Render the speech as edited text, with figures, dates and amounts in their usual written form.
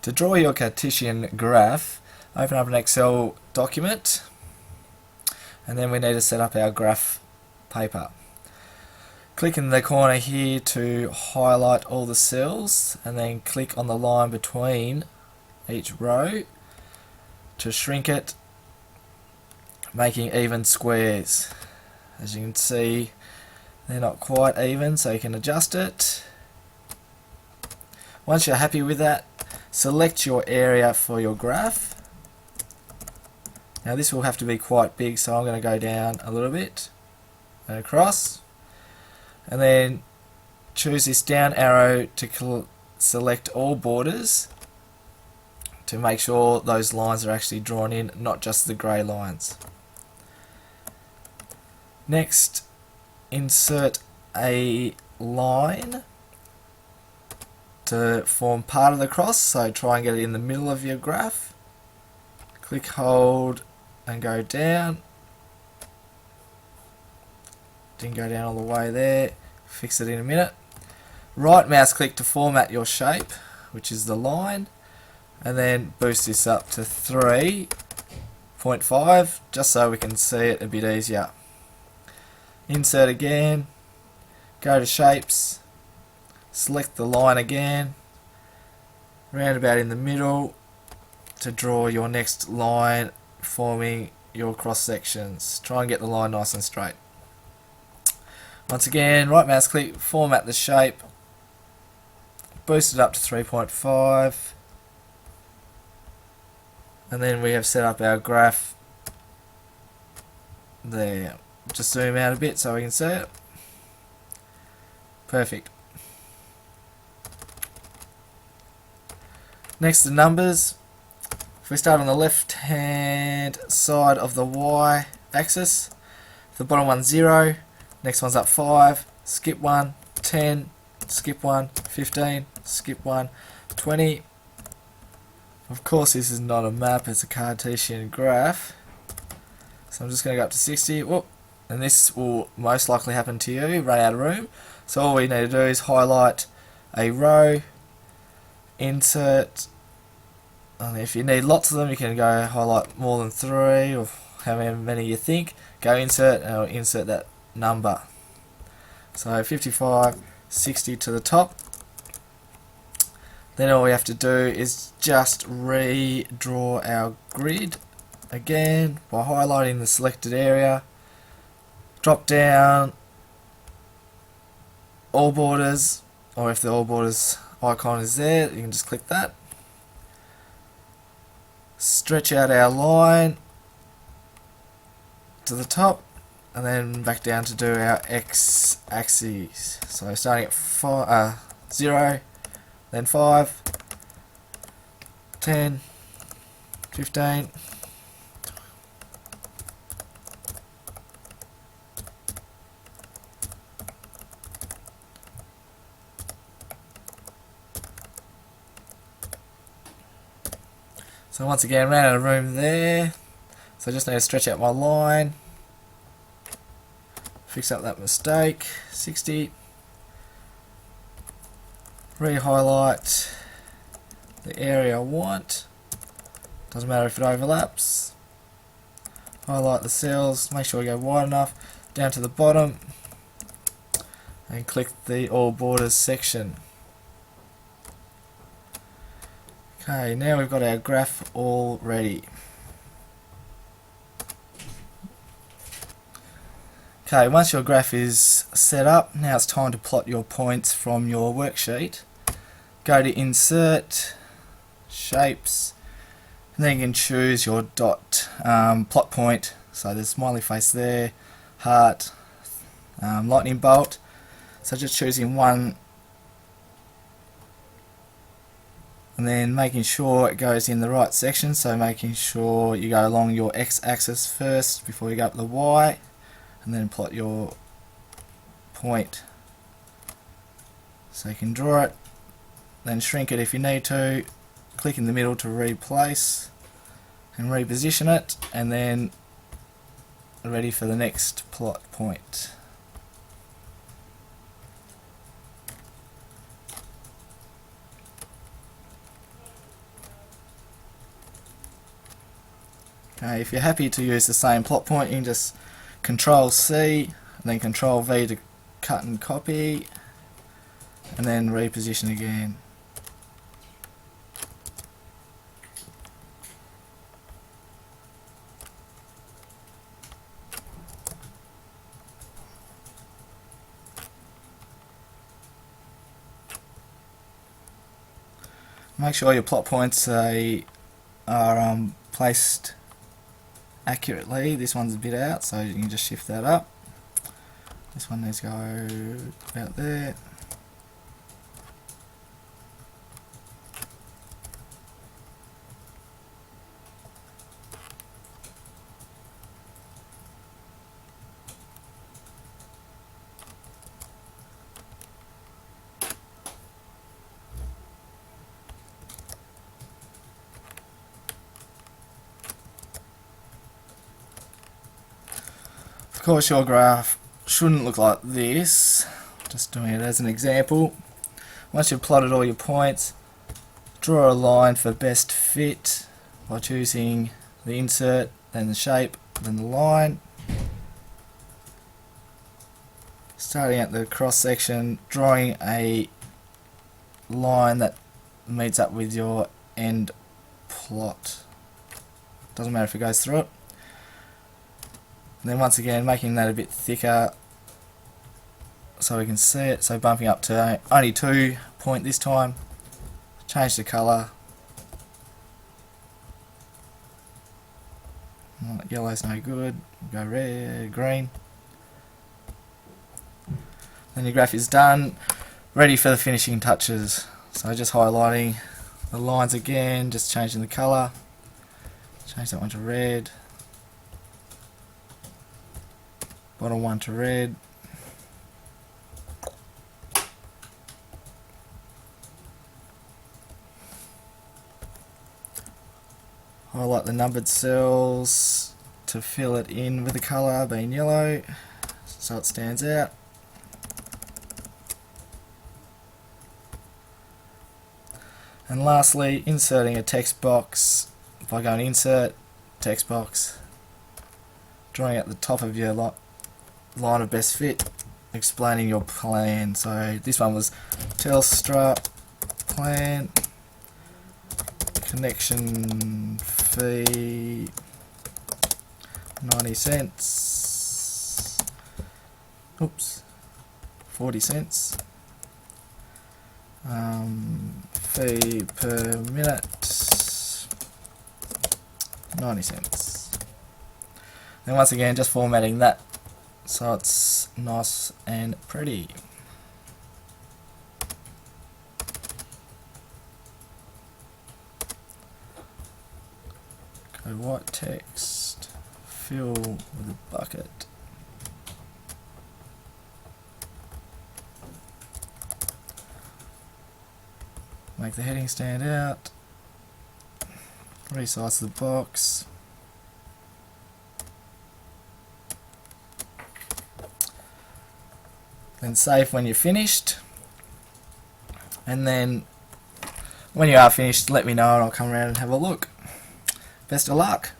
To draw your Cartesian graph, open up an Excel document, and then we need to set up our graph paper. Click in the corner here to highlight all the cells, and then click on the line between each row to shrink it, making even squares. As you can see, they're not quite even, so you can adjust it. Once you're happy with that, select your area for your graph. Now this will have to be quite big, so I'm going to go down a little bit and across, and then choose this down arrow to select all borders to make sure those lines are actually drawn in, not just the grey lines. Next, insert a line to form part of the cross, so try and get it in the middle of your graph. Click, hold and go down. Didn't go down all the way there, fix it in a minute. Right mouse click to format your shape, which is the line, and then boost this up to 3.5 just so we can see it a bit easier. Insert again, go to shapes, select the line again, round about in the middle to draw your next line forming your cross sections. Try and get the line nice and straight. Once again, right mouse click, format the shape, boost it up to 3.5, and then we have set up our graph there. Just zoom out a bit so we can see it. Perfect. Next, the numbers. If we start on the left hand side of the Y axis, the bottom one's 0, next one's up 5, skip 1, 10, skip 1, 15, skip 1, 20. Of course this is not a map, it's a Cartesian graph. So I'm just going to go up to 60. Whoop. And this will most likely happen to you, run out of room. So all we need to do is highlight a row, insert, and if you need lots of them you can go highlight more than 3 or however many you think, go insert and it'll insert that number. So 55, 60 to the top. Then all we have to do is just redraw our grid again by highlighting the selected area. Drop down all borders, or if the all borders icon is there, you can just click that. Stretch out our line to the top, and then back down to do our x axes. So starting at 0, then 5, 10, 15. So once again, ran out of room there, so I just need to stretch out my line, fix up that mistake, 60, re-highlight the area I want, doesn't matter if it overlaps, highlight the cells, make sure you go wide enough, down to the bottom, and click the all borders section. Okay, now we've got our graph all ready. Okay, once your graph is set up, now it's time to plot your points from your worksheet. Go to Insert, Shapes, and then you can choose your dot plot point. So there's smiley face there, heart, lightning bolt. So just choosing one, and then making sure it goes in the right section, so making sure you go along your x-axis first before you go up the y, and then plot your point. So you can draw it, then shrink it if you need to, click in the middle to replace and reposition it, and then ready for the next plot point. Okay, if you're happy to use the same plot point, you can just Control C and then Control V to cut and copy, and then reposition again. Make sure your plot points are placed accurately. This one's a bit out, so you can just shift that up. This one needs to go about there. Of course, your graph shouldn't look like this. Just doing it as an example. Once you've plotted all your points, draw a line for best fit by choosing the insert, then the shape, then the line. Starting at the cross section, drawing a line that meets up with your end plot. Doesn't matter if it goes through it. And then once again making that a bit thicker so we can see it, so bumping up to only 2 point this time. Change the colour. Yellow's no good, go red, green. Then your graph is done, ready for the finishing touches. So just highlighting the lines again, just changing the colour. Change that one to red. Bottom one to red. Highlight the numbered cells to fill it in with the colour being yellow so it stands out. And lastly, inserting a text box by going Insert, Text Box, drawing at the top of your line of best fit, explaining your plan. So this one was Telstra plan, connection fee 90 cents, oops, 40 cents, fee per minute 90 cents. Then once again just formatting that so it's nice and pretty. Go white text, fill with a bucket. Make the heading stand out. Resize the box. Then save when you're finished. And then when you are finished, let me know and I'll come around and have a look. Best of luck.